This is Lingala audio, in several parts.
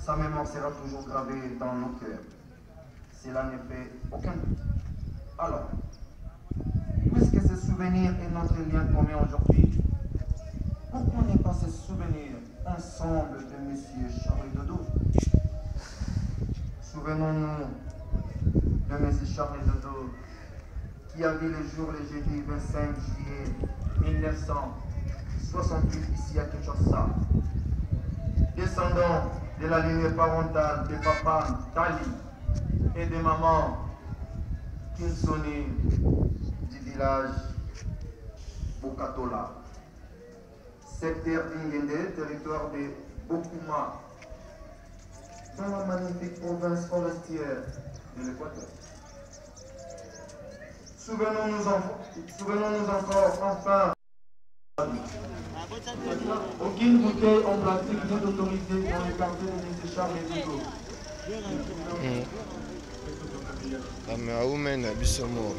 Sa mémoire sera toujours gravée dans nos cœurs. Cela ne fait aucun doute. Alors, puisque ce souvenir est notre lien commun aujourd'hui, pourquoi ne pas se souvenir ensemble de M. Charles Dodo? Souvenons-nous de M. Charles Dodo qui a vu le jour le jeudi 25 juillet 1968 ici à Kinshasa. Descendant de la lignée parentale de papa Tali et de maman Kinsoni du village Bokatola, secteur d'Ingende, territoire de Bokuma, dans la magnifique province forestière de l'Équateur. Souvenons-nous encore enfin. Aucune bouteille en plastique n'est autorisée dans le quartier de M. Charles Dodo. Ameaumena bisomo.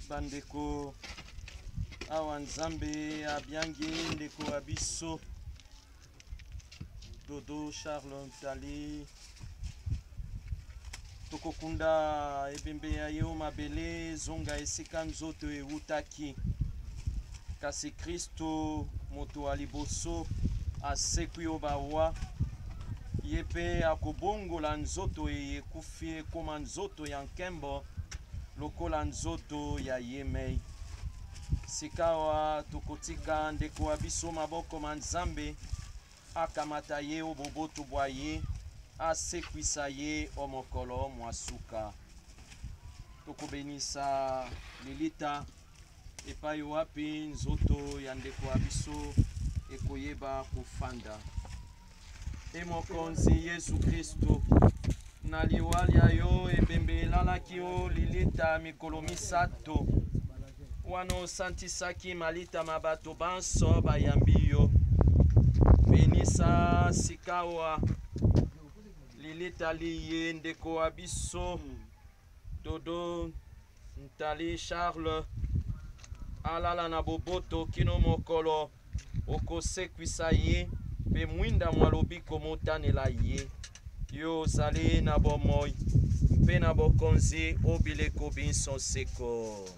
Bandeko awa nzambe abiangi ndeko abiso Dodo Charles Ntali tokokunda ebembe ya yo mabele zonga esika nzoto eutaki kasi Kristo moto aliboso asekwi yo bawa ye pe akobongola nzoto ekufi ekoma nzoto ya nkembo lokola nzoto ya yemei sikawa tokotika ndeko wa biso maboko manzambe akamata ye oboboto bwa ye asekwisa ye omokolo mwasuka tokobenisa lilita epai wapi nzoto ya ndeko wa biso ekoyeba kofanda emokonzi Yesu Kristo na liwali ya yo ebembe elalaki yo lilita mikolo misato wana osantisaki malita mabato banso bayambi yo benisa sikawa lilita liye ndeko wa biso Dodo Ntali Charles alala na boboto kino mokolo okosekwisa ye mpe mwinda mwa lobiko motanela ye yo ozali na bomoi mpe na bokonzi obileko binso seko.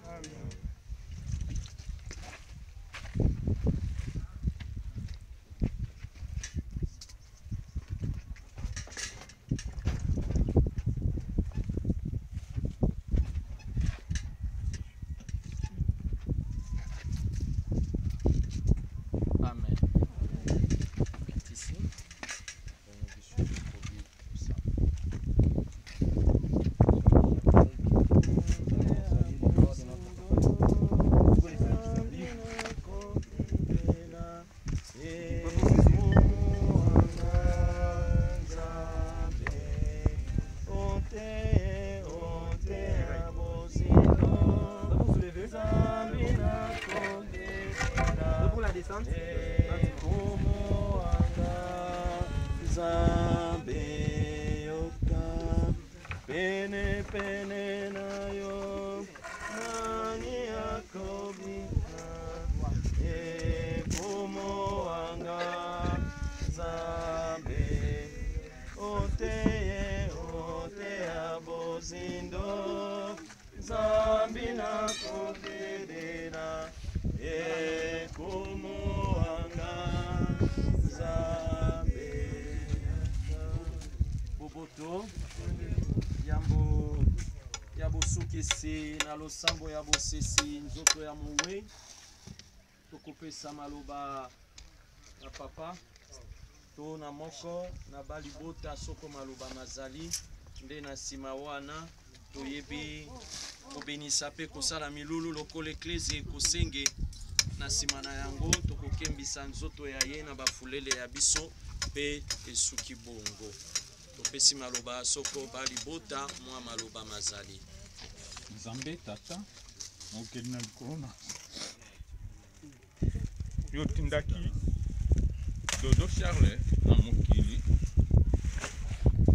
Sukisi na losambo ya bosesi nzoto ya mowe tokopesa maloba na papa to na moko na balibota soko maloba mazali nde na nsima wana toyebi kobenisa mpe kosala milulu lokola eklesi ekosenge na nsima na yango tokokembisa nzoto ya ye na bafulele ya biso mpe esuki bongo topesi maloba soko balibota mwa maloba mazali. Nzambe tata mokeli na likolo yo tindaki dodo Charles na mokili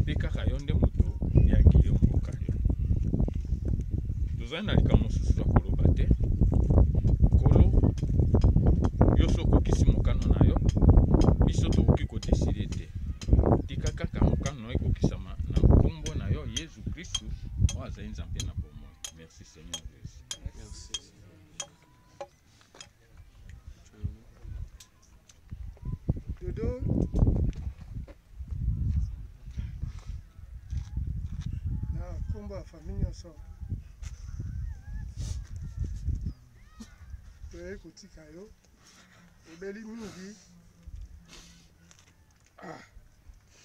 mpe kaka yo nde moto yangeli yo mboka yo tozali na likambo mosusu ya koloba te kolo yo so okokisi mokano na yo biso tokoki kodeside te tika kaka mokano na yo ekokisama na nkombo na yo Yesu Kristu oyo azali Nzambe na bomoi. Merci Seigneur Jésus. Merci. Dodo na kombo ya famille nyonso toyei kotika yo obeli mingi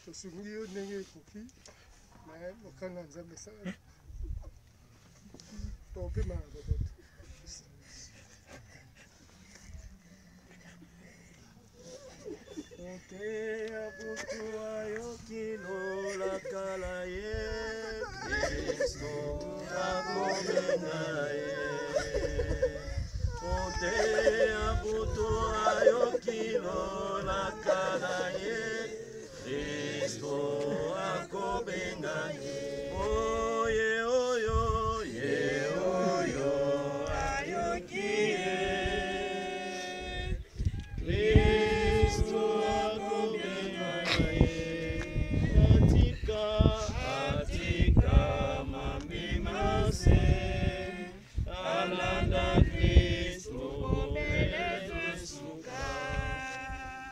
tosungi yo ndenge ekoki me mokano ya Nzambe esala topema na boboto Ote abutu ayoki lola kala ye Kristo akomena ye Ote abutu ayoki lola kala ye Kristo akomena ye Oye oyo ye oyo ayoki ye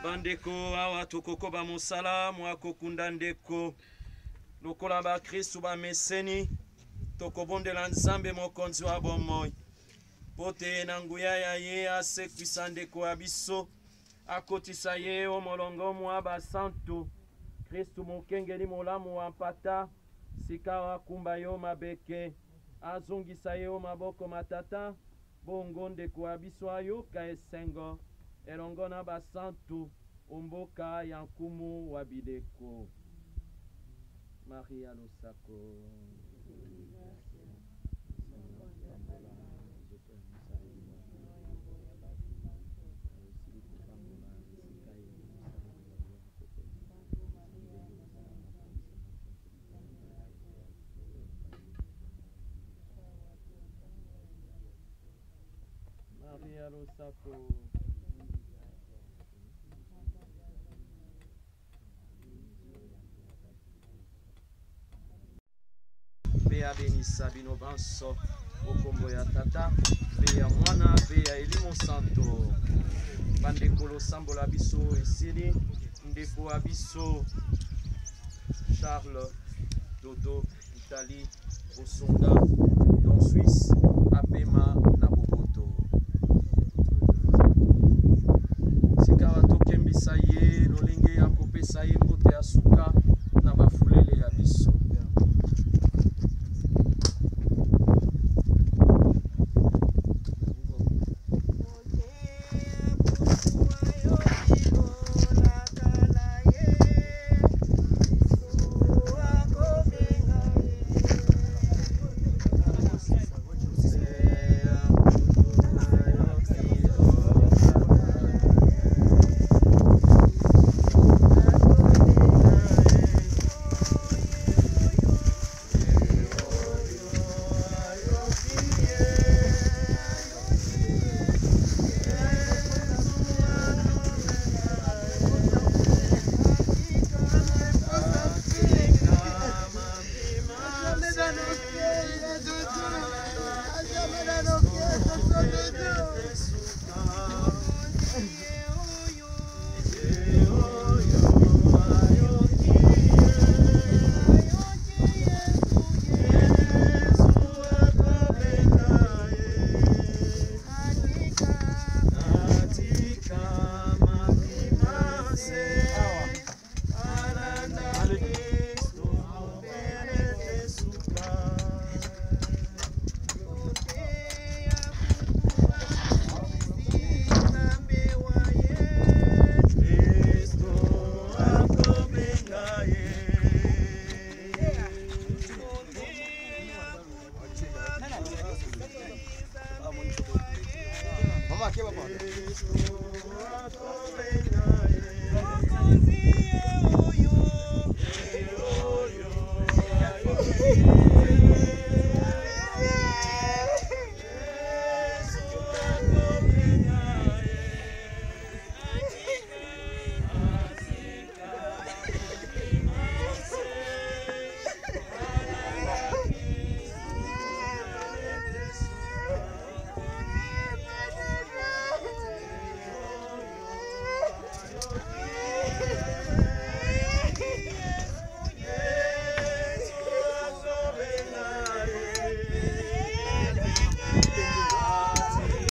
bandeko awa tokokoba mosala mwakokunda ndeko lokola bakristu bameseni tokobondela Nzambe mokonzi wa bomoi po te na nguya ya ye asekwisa ndeko ya biso akotisa ye omolongo mwa basantu Kristu mokengeli molamu wa mpata sika wakumba yo mabeke azongisa ye maboko matata bongo ndeko ya biso ayoka esengo elongo na basantu omboka ya nkumu wa bileko. Maria Losako Maria Losako abénissa bino banso okombo ya tata pe ya mwana pe ya elimo santo bandeko losambola biso esili ndeko ya biso Charles Dodo Italie Osonga don Suisse apema na Boboto sikawa tokembisa ye lolenge ya kopesa ye mbote ya suka